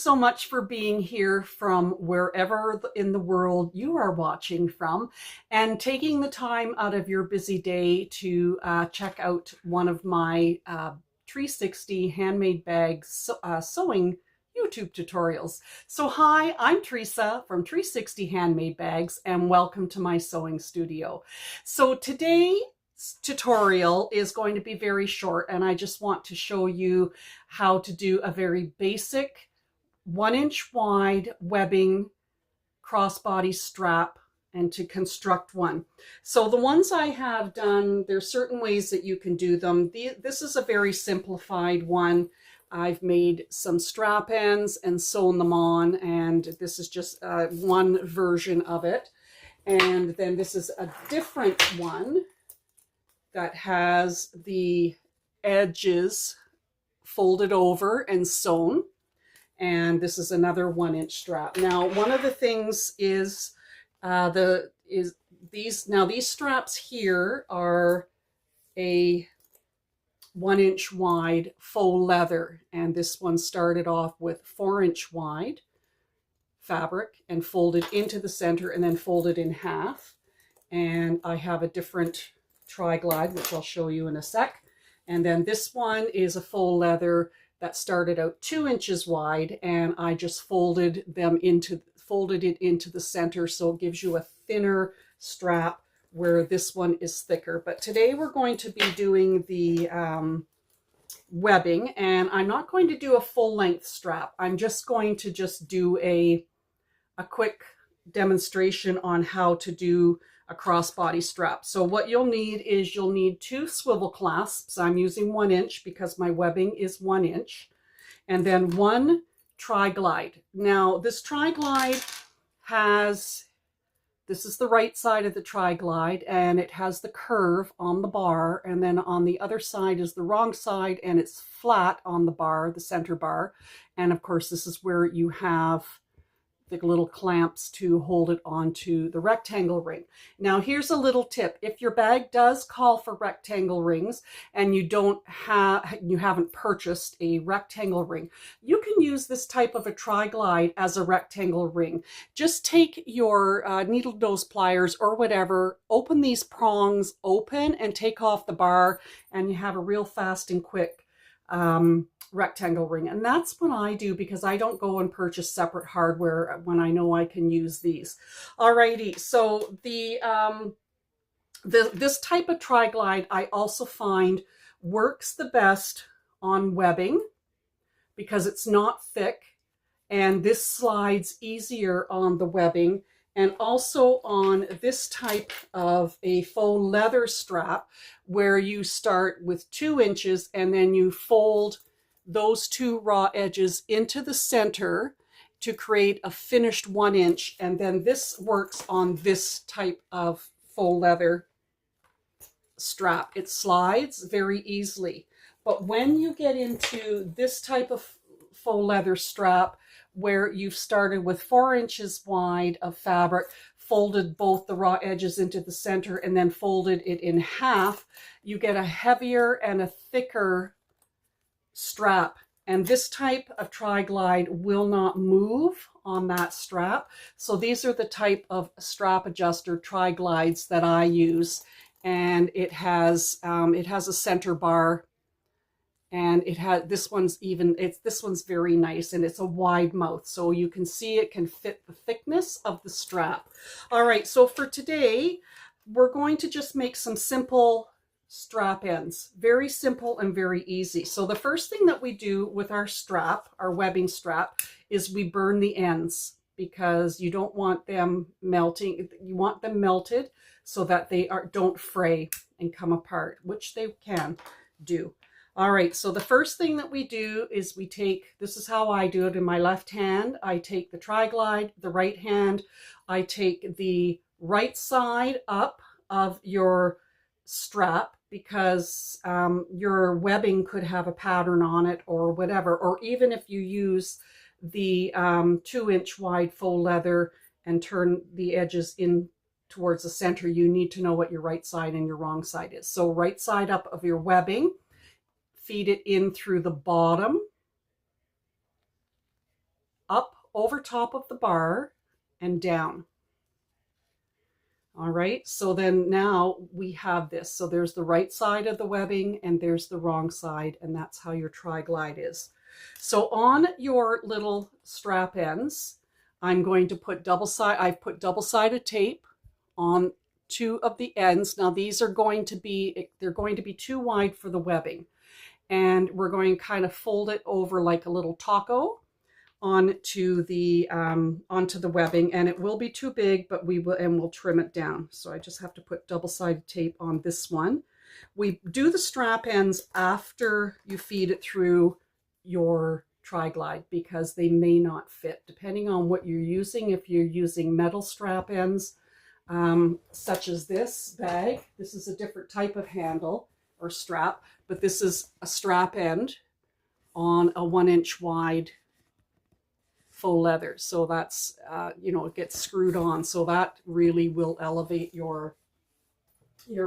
so much for being here from wherever in the world you are watching from and taking the time out of your busy day to check out one of my 360 handmade bags sewing YouTube tutorials. So hi, I'm Teresa from 360 Handmade Bags and welcome to my sewing studio. So today's tutorial is going to be very short and I just want to show you how to do a very basic 1-inch wide webbing crossbody strap and to construct one. So the ones I have done, there's certain ways that you can do them. This is a very simplified one. I've made some strap ends and sewn them on, and this is just one version of it. And then this is a different one that has the edges folded over and sewn. And this is another 1-inch strap. Now, one of the things is these straps here are a 1-inch wide faux leather, and this one started off with 4-inch wide fabric and folded into the center and then folded in half. And I have a different tri-glide, which I'll show you in a sec. And then this one is a faux leather that started out 2 inches wide, and I just folded it into the center, so it gives you a thinner strap where this one is thicker. But today we're going to be doing the webbing, and I'm not going to do a full length strap. I'm just going to do a quick demonstration on how to do a crossbody strap. So what you'll need is you'll need 2 swivel clasps. I'm using 1 inch because my webbing is 1 inch, and then 1 tri-glide. Now this tri-glide this is the right side of the tri-glide, and it has the curve on the bar, and then on the other side is the wrong side and it's flat on the bar, the center bar. And of course this is where you have the little clamps to hold it onto the rectangle ring. Now here's a little tip. If your bag does call for rectangle rings and you haven't purchased a rectangle ring, you can use this type of a tri-glide as a rectangle ring. Just take your needle nose pliers or whatever, open these prongs open and take off the bar, and you have a real fast and quick rectangle ring. And that's what I do because I don't go and purchase separate hardware when I know I can use these. Alrighty, so this type of tri-glide I also find works the best on webbing because it's not thick, and this slides easier on the webbing, and also on this type of a faux leather strap where you start with 2 inches and then you fold those 2 raw edges into the center to create a finished 1 inch. And then this works on this type of faux leather strap. It slides very easily. But when you get into this type of faux leather strap where you've started with 4 inches wide of fabric, folded both the raw edges into the center and then folded it in half, you get a heavier and a thicker strap. And this type of tri-glide will not move on that strap. So these are the type of strap adjuster tri-glides that I use. And it has a center bar, and this one's very nice, and it's a wide mouth, so you can see it can fit the thickness of the strap. All right, so for today, we're going to just make some simple strap ends. Very simple and very easy. So the first thing that we do with our strap, our webbing strap, is we burn the ends because you don't want them melting. You want them melted so that they don't fray and come apart, which they can do. All right, so the first thing that we do is this is how I do it in my left hand. I take the tri-glide, the right hand, I take the right side up of your strap because your webbing could have a pattern on it or whatever, or even if you use the 2-inch wide faux leather and turn the edges in towards the center, you need to know what your right side and your wrong side is. So right side up of your webbing, feed it in through the bottom up over top of the bar and down. All right, so then now we have this. So there's the right side of the webbing and there's the wrong side, and that's how your tri-glide is. So on your little strap ends, I'm going to put I've put double-sided tape on 2 of the ends. Now these are going to be, they're going to be too wide for the webbing. And we're going to kind of fold it over like a little taco onto the webbing, and it will be too big, but we'll trim it down. So I just have to put double-sided tape on this one. We do the strap ends after you feed it through your tri-glide because they may not fit depending on what you're using. If you're using metal strap ends, such as this bag, this is a different type of handle or strap, but this is a strap end on a 1-inch wide faux leather. So that's, you know, it gets screwed on. So that really will elevate your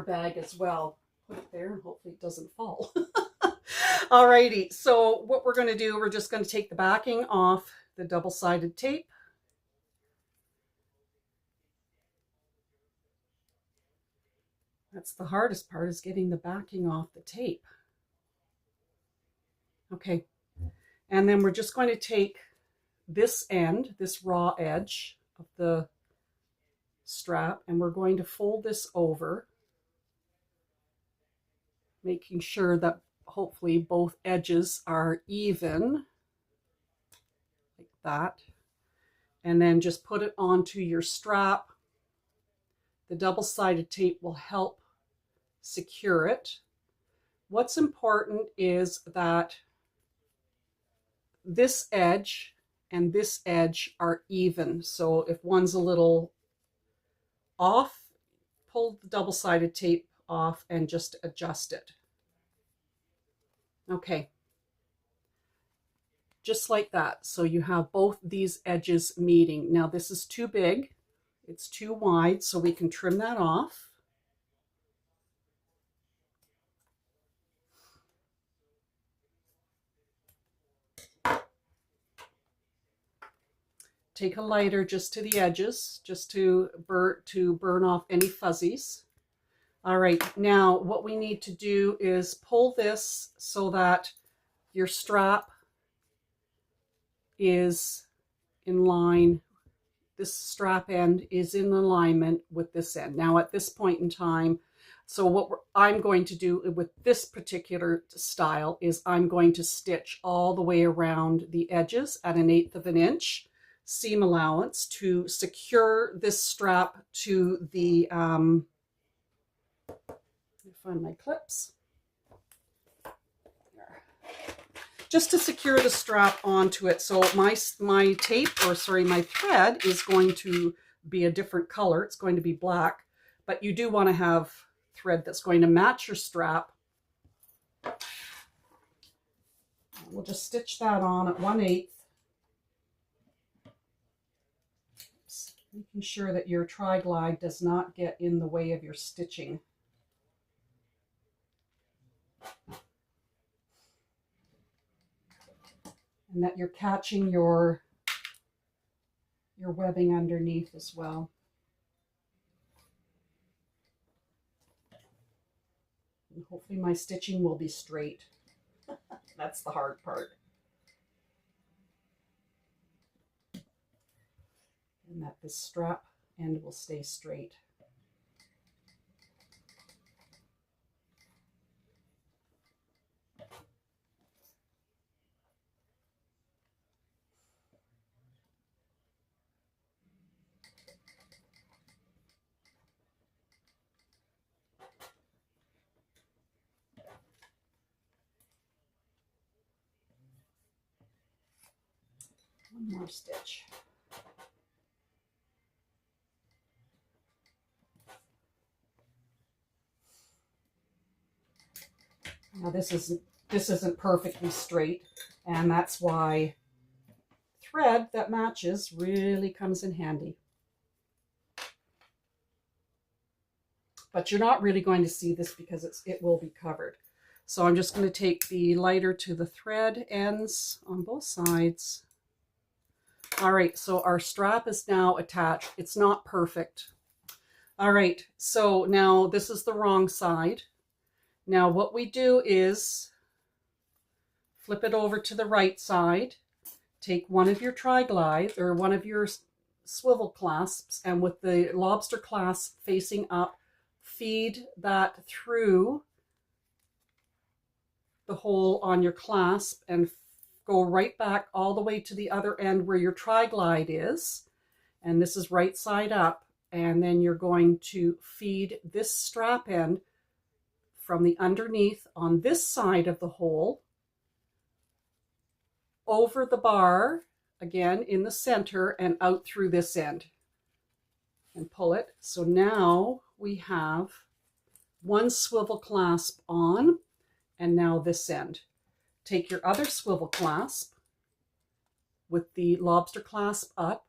bag as well. Put it there and hopefully it doesn't fall. Alrighty, so what we're going to do, we're just going to take the backing off the double-sided tape. That's the hardest part, is getting the backing off the tape. Okay, and then we're just going to take this end, this raw edge of the strap, and we're going to fold this over, making sure that hopefully both edges are even, like that. And then just put it onto your strap. The double-sided tape will help secure it. What's important is that this edge and this edge are even. So if one's a little off, pull the double-sided tape off and just adjust it. Okay, just like that. So you have both these edges meeting. Now this is too big, it's too wide, so we can trim that off. Take a lighter just to the edges, just to burn off any fuzzies. All right, now what we need to do is pull this so that your strap is in line. This strap end is in alignment with this end. Now at this point in time, so what I'm going to do with this particular style is I'm going to stitch all the way around the edges at 1/8 of an inch seam allowance to secure this strap to the, let me find my clips. There. Just to secure the strap onto it. So my tape, or sorry, my thread is going to be a different color. It's going to be black, but you do want to have thread that's going to match your strap. We'll just stitch that on at 1/8. Making sure that your tri-glide does not get in the way of your stitching. And that you're catching your webbing underneath as well. And hopefully my stitching will be straight. That's the hard part. And that this strap end will stay straight. One more stitch. Now this isn't perfectly straight, and that's why thread that matches really comes in handy. But you're not really going to see this because it will be covered. So I'm just going to take the lighter to the thread ends on both sides. All right, so our strap is now attached. It's not perfect. All right, so now this is the wrong side. Now what we do is flip it over to the right side, take one of your tri-glide or one of your swivel clasps, and with the lobster clasp facing up, feed that through the hole on your clasp and go right back all the way to the other end where your tri-glide is. And this is right side up. And then you're going to feed this strap end from the underneath on this side of the hole over the bar, again in the center, and out through this end. And pull it. So now we have one swivel clasp on, and now this end. Take your other swivel clasp with the lobster clasp up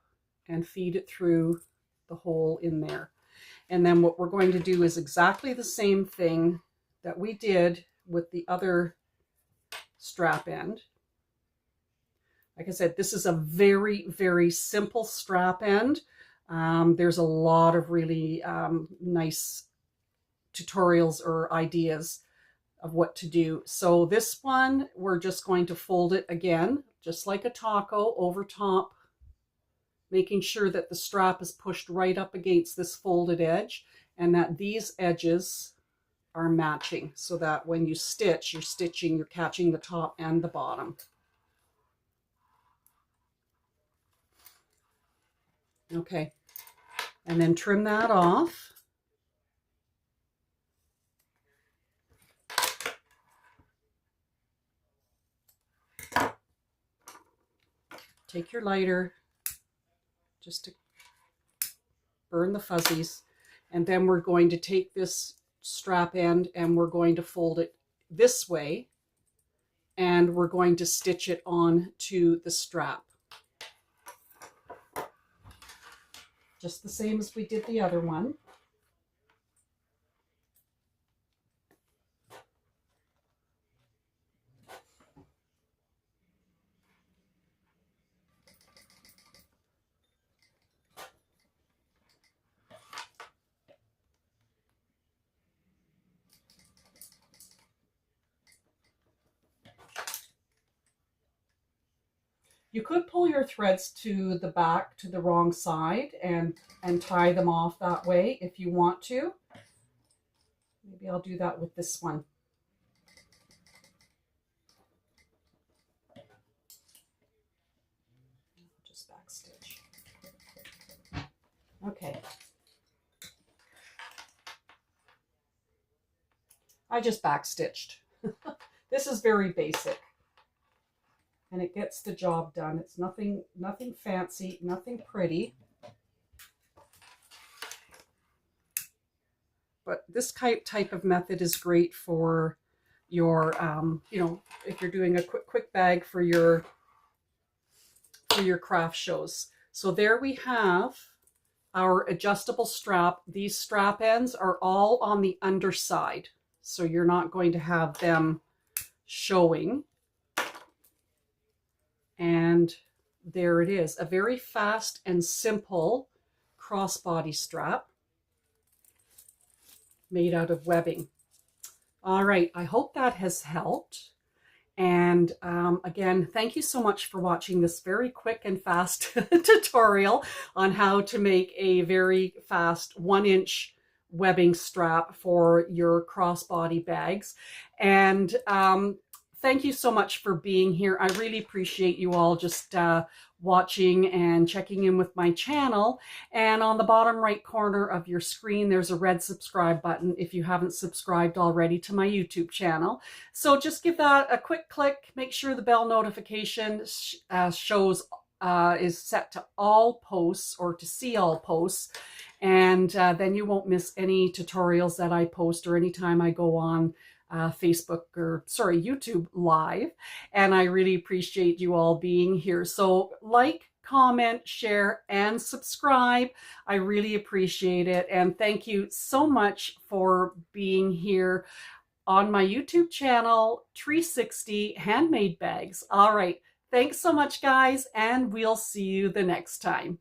and feed it through the hole in there. And then what we're going to do is exactly the same thing that we did with the other strap end. Like I said, this is a very, very simple strap end. There's a lot of really nice tutorials or ideas of what to do. So this one, we're just going to fold it again, just like a taco, over top, making sure that the strap is pushed right up against this folded edge and that these edges are matching, so that when you stitch, you're catching the top and the bottom. Okay, and then trim that off. Take your lighter just to burn the fuzzies, and then we're going to take this strap end and we're going to fold it this way, and we're going to stitch it on to the strap. Just the same as we did the other one. You could pull your threads to the back, to the wrong side, and tie them off that way if you want to. Maybe I'll do that with this one. Just back stitch. Okay. I just back stitched. This is very basic, and it gets the job done. It's nothing fancy, nothing pretty. But this type of method is great for your, you know, if you're doing a quick bag for your craft shows. So there we have our adjustable strap. These strap ends are all on the underside, so you're not going to have them showing. And there it is, a very fast and simple crossbody strap made out of webbing. All right, I hope that has helped. And again, thank you so much for watching this very quick and fast tutorial on how to make a very fast 1-inch webbing strap for your crossbody bags. And thank you so much for being here. I really appreciate you all just watching and checking in with my channel. And on the bottom right corner of your screen, there's a red subscribe button if you haven't subscribed already to my YouTube channel. So just give that a quick click. Make sure the bell notification is set to all posts, or to see all posts. And then you won't miss any tutorials that I post, or anytime I go on YouTube live. And I really appreciate you all being here. So like, comment, share, and subscribe. I really appreciate it. And thank you so much for being here on my YouTube channel, 360 Handmade Bags. All right. Thanks so much, guys, and we'll see you the next time.